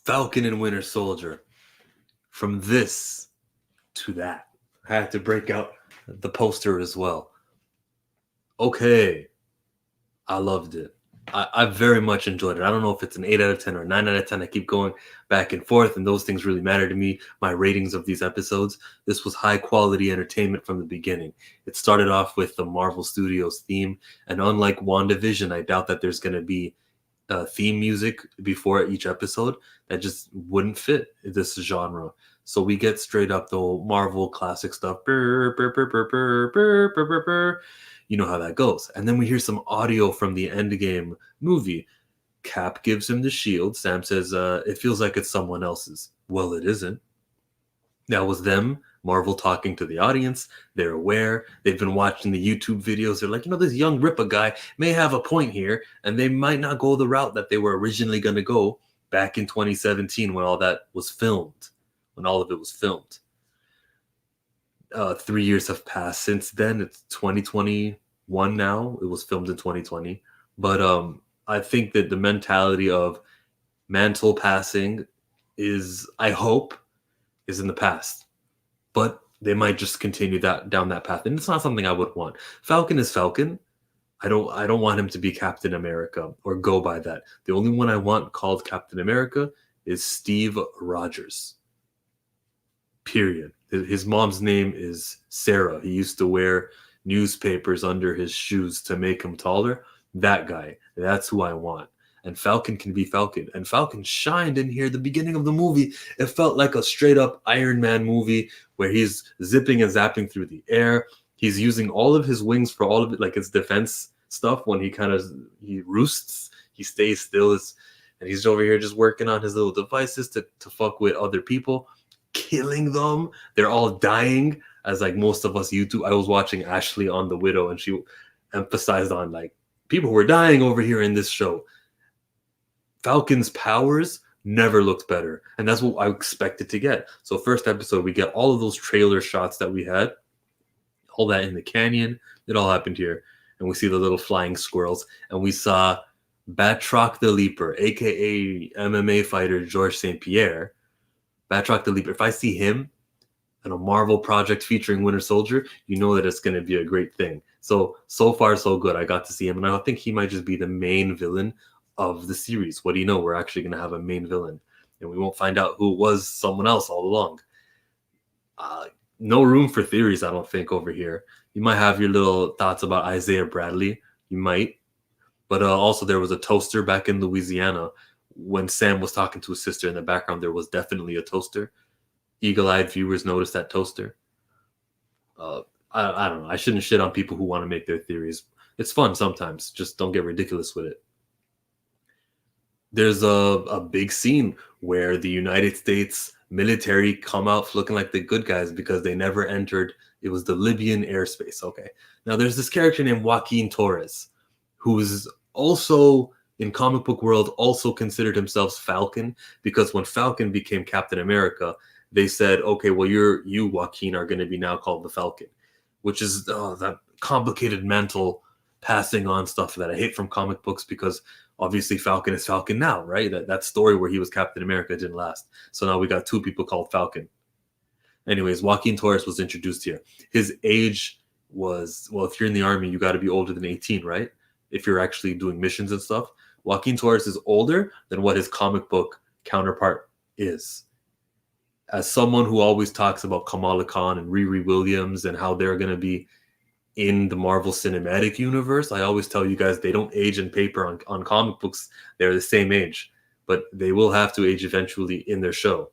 Falcon and Winter Soldier. From this to that. I had to break out the poster as well. Okay, I loved it. I very much enjoyed it. I don't know if it's an 8 out of 10 or 9 out of 10. I keep going back and forth, and those things really matter to me. My ratings of these episodes. This was high quality entertainment from the beginning. It started off with the Marvel Studios theme, and unlike WandaVision, I doubt that there's going to be theme music before each episode. That just wouldn't fit this genre. So we get straight up the Marvel classic stuff. Burr, burr, burr, burr, burr, burr, burr, burr, burr. You know how that goes. And then we hear some audio from the Endgame movie. Cap gives him the shield. Sam says, it feels like it's someone else's. Well, it isn't. That was them, Marvel talking to the audience. They're aware. They've been watching the YouTube videos. They're like, this young Ripper guy may have a point here, and they might not go the route that they were originally going to go back in 2017 when all that was filmed, when all of it was filmed. 3 years have passed since then. It's 2021 now. It was filmed in 2020. But I think that the mentality of mantle passing is, I hope, is in the past. But they might just continue down that path. And it's not something I would want. Falcon is Falcon. I don't want him to be Captain America or go by that. The only one I want called Captain America is Steve Rogers. Period. His mom's name is Sarah. He used to wear newspapers under his shoes to make him taller. That guy. That's who I want. And Falcon can be Falcon. And Falcon shined in here. The beginning of the movie, it felt like a straight up Iron Man movie where he's zipping and zapping through the air. He's using all of his wings for all of it, like his defense stuff. When he roosts, he stays still. And he's over here just working on his little devices to fuck with other people, killing them. They're all dying, as like most of us YouTube. I was watching Ashley on The Widow, and she emphasized on like people were dying over here in this show. Falcon's powers never looked better, and that's what I expected to get. So first episode, we get all of those trailer shots that we had, all that in the canyon. It all happened here, and we see the little flying squirrels, and we saw Batroc the Leaper, aka MMA fighter Georges St. Pierre. Batroc the Leaper. If I see him in a Marvel project featuring Winter Soldier, you know that it's going to be a great thing. So far, so good. I got to see him, and I think he might just be the main villain of the series. What do you know? We're actually going to have a main villain, and we won't find out who was someone else all along. No room for theories, I don't think, over here. You might have your little thoughts about Isaiah Bradley. You might. But also there was a toaster back in Louisiana. When Sam was talking to his sister in the background, there was definitely a toaster. Eagle-eyed viewers noticed that toaster. I don't know. I shouldn't shit on people who want to make their theories. It's fun sometimes. Just don't get ridiculous with it. There's a big scene where the United States military come out looking like the good guys because they never entered. It was the Libyan airspace. Okay. Now there's this character named Joaquin Torres, who is also in comic book world also considered himself Falcon, because when Falcon became Captain America, they said, okay, well, you Joaquin are going to be now called the Falcon, which is that complicated mental passing on stuff that I hate from comic books, because obviously Falcon is Falcon now, right? That story where he was Captain America didn't last. So now we got two people called Falcon. Anyways, Joaquin Torres was introduced here. His age was, well, if you're in the army, you got to be older than 18, right? If you're actually doing missions and stuff. Joaquin Torres is older than what his comic book counterpart is. As someone who always talks about Kamala Khan and Riri Williams and how they're going to be in the Marvel Cinematic Universe, I always tell you guys they don't age in paper on comic books. They're the same age, but they will have to age eventually in their show.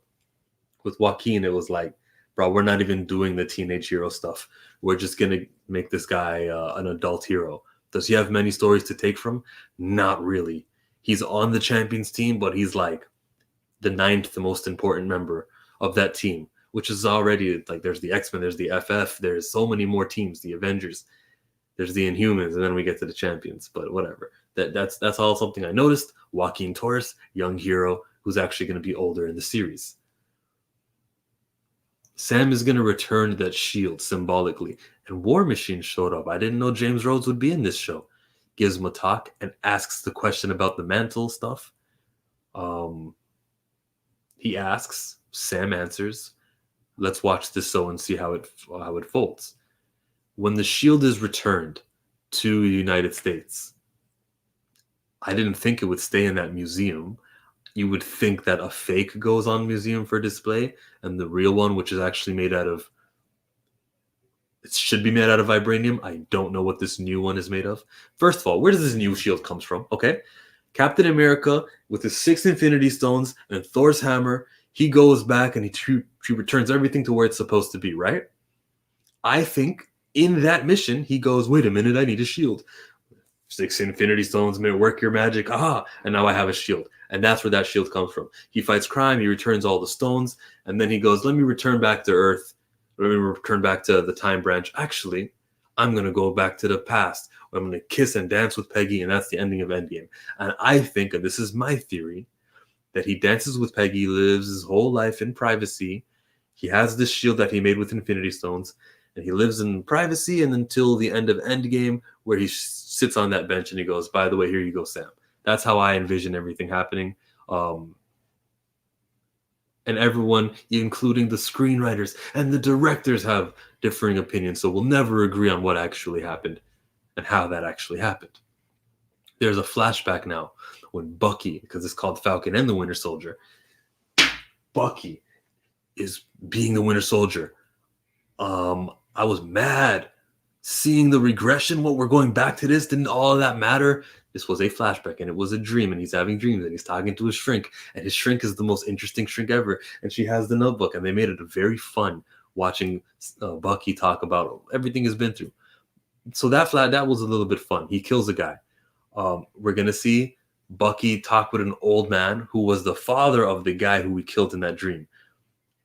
With Joaquin, it was like, bro, we're not even doing the teenage hero stuff. We're just going to make this guy an adult hero. Does he have many stories to take from? Not really. He's on the Champions team, but he's like the 9th most important member of that team, which is already like, there's the X-Men, there's the FF, there's so many more teams, the Avengers, there's the Inhumans, and then we get to the Champions. But whatever. That's all something I noticed. Joaquin Torres, young hero, who's actually going to be older in the series. Sam is going to return that shield symbolically. And War Machine showed up. I didn't know James Rhodes would be in this show. Gives him a talk and asks the question about the mantle stuff. He asks, Sam answers. Let's watch this so and see how it folds. When the shield is returned to the United States, I didn't think it would stay in that museum. You would think that a fake goes on museum for display, and the real one, which is actually made out of, it should be made out of vibranium. I don't know what this new one is made of. First of all, where does this new shield comes from? Okay, Captain America with his 6 Infinity Stones and Thor's hammer, he goes back and he returns everything to where it's supposed to be, right? I think in that mission, he goes, wait a minute, I need a shield. 6 Infinity Stones may work your magic. Ah, and now I have a shield. And that's where that shield comes from. He fights crime, he returns all the stones, and then he goes, let me return back to Earth. Let me return back to the time branch. Actually, I'm going to go back to the past. I'm going to kiss and dance with Peggy, and that's the ending of Endgame. And I think, and this is my theory, that he dances with Peggy, lives his whole life in privacy. He has this shield that he made with Infinity Stones, and he lives in privacy and until the end of Endgame, where he sits on that bench and he goes, by the way, here you go, Sam. That's how I envision everything happening. And everyone, including the screenwriters and the directors, have differing opinions, so we'll never agree on what actually happened and how that actually happened. There's a flashback now when Bucky, because it's called Falcon and the Winter Soldier, Bucky is being the Winter Soldier. I was mad seeing the regression. What, we're going back to this? Didn't all of that matter? This was a flashback, and it was a dream, and he's having dreams, and he's talking to his shrink, and his shrink is the most interesting shrink ever, and she has the notebook, and they made it very fun watching Bucky talk about everything he's been through. So that was a little bit fun. He kills a guy. We're gonna see Bucky talk with an old man who was the father of the guy who we killed in that dream.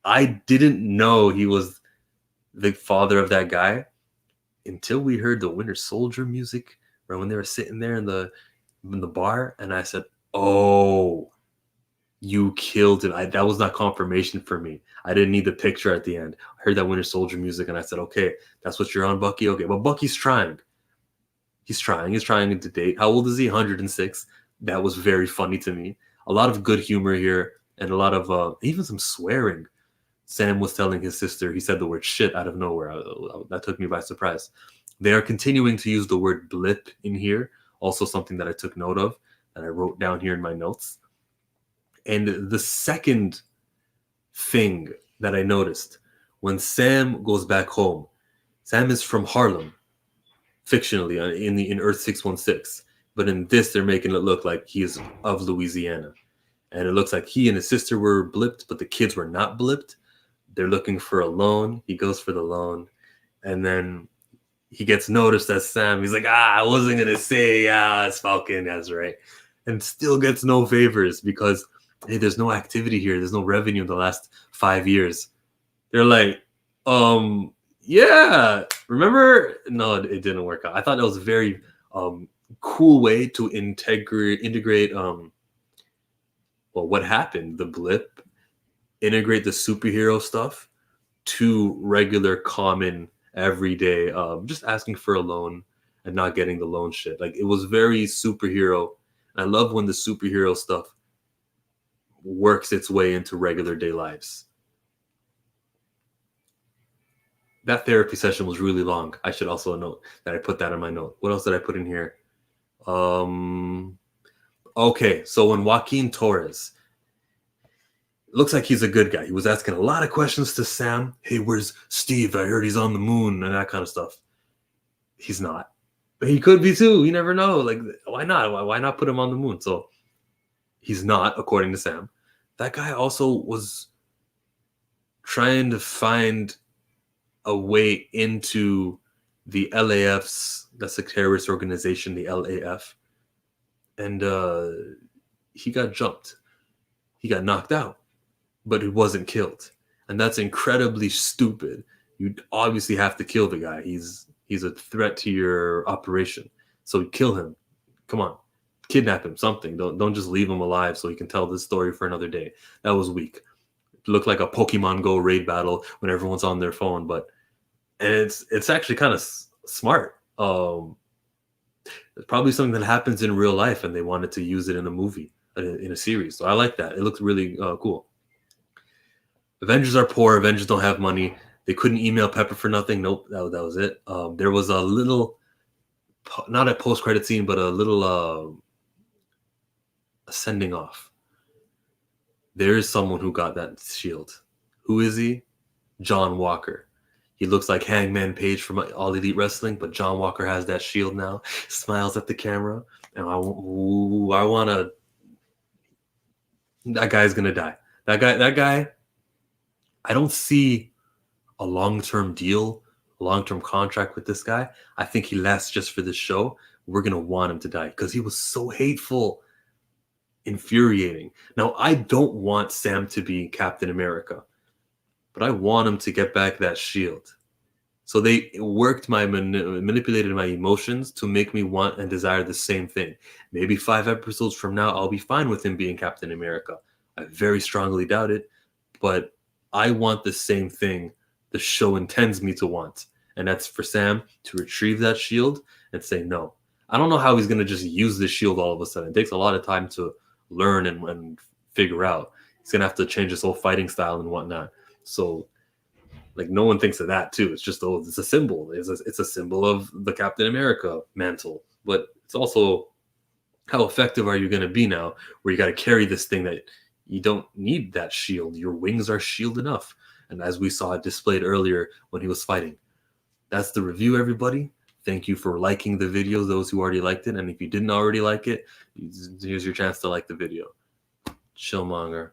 I didn't know he was the father of that guy until we heard the Winter Soldier music, or when they were sitting there in the bar, and I said, "Oh, you killed it." That was not confirmation for me. I didn't need the picture at the end. I heard that Winter Soldier music, and I said, "Okay, that's what you're on, Bucky." Okay, but Bucky's trying. He's trying to date. How old is he? 106. That was very funny to me. A lot of good humor here, and a lot of even some swearing. Sam was telling his sister, he said the word shit out of nowhere. That took me by surprise. They are continuing to use the word blip in here. Also something that I took note of, that I wrote down here in my notes. And the second thing that I noticed, when Sam goes back home, Sam is from Harlem, fictionally, in Earth 616. But in this, they're making it look like he is of Louisiana. And it looks like he and his sister were blipped, but the kids were not blipped. They're looking for a loan. He goes for the loan. And then he gets noticed as Sam. He's like, I wasn't going to say, it's Falcon. That's right. And still gets no favors because, hey, there's no activity here. There's no revenue in the last 5 years. They're like, yeah, remember? No, it didn't work out. I thought that was a very cool way to integrate what happened, the blip, integrate the superhero stuff to regular, common, everyday, just asking for a loan and not getting the loan shit. Like, it was very superhero. I love when the superhero stuff works its way into regular day lives. That therapy session was really long. I should also note that I put that in my note. What else did I put in here? Okay, so when Joaquin Torres, looks like he's a good guy. He was asking a lot of questions to Sam. Hey, where's Steve? I heard he's on the moon and that kind of stuff. He's not. But he could be too. You never know. Like, why not? Why not put him on the moon? So he's not, according to Sam. That guy also was trying to find a way into the LAF's, that's a terrorist organization, the LAF. And he got jumped. He got knocked out, but he wasn't killed. And that's incredibly stupid. You obviously have to kill the guy. He's a threat to your operation. So kill him. Come on. Kidnap him, something. Don't just leave him alive so he can tell this story for another day. That was weak. It looked like a Pokemon Go raid battle when everyone's on their phone, and it's actually kind of smart. It's probably something that happens in real life, and they wanted to use it in a movie, in a series. So I like that. It looks really cool. Avengers are poor. Avengers don't have money. They couldn't email Pepper for nothing. Nope, that was it. There was a little, not a post credit scene, but a little a sending off. There is someone who got that shield. Who is he? John Walker. He looks like Hangman Page from All Elite Wrestling, but John Walker has that shield now. Smiles at the camera, and I want to. That guy's gonna die. That guy. I don't see a long-term deal, a long-term contract with this guy. I think he lasts just for this show. We're gonna want him to die because he was so hateful, infuriating. Now, I don't want Sam to be Captain America, but I want him to get back that shield. So they worked manipulated my emotions to make me want and desire the same thing. Maybe 5 episodes from now, I'll be fine with him being Captain America. I very strongly doubt it, but I want the same thing the show intends me to want. And that's for Sam to retrieve that shield and say no. I don't know how he's going to just use the shield all of a sudden. It takes a lot of time to learn and figure out. He's going to have to change his whole fighting style and whatnot. So, like, no one thinks of that too. It's just, oh, it's a symbol. It's a symbol of the Captain America mantle. But it's also, how effective are you going to be now where you got to carry this thing that you don't need that shield. Your wings are shield enough. And as we saw it displayed earlier when he was fighting. That's the review, everybody. Thank you for liking the video, those who already liked it. And if you didn't already like it, here's your chance to like the video. Chillmonger.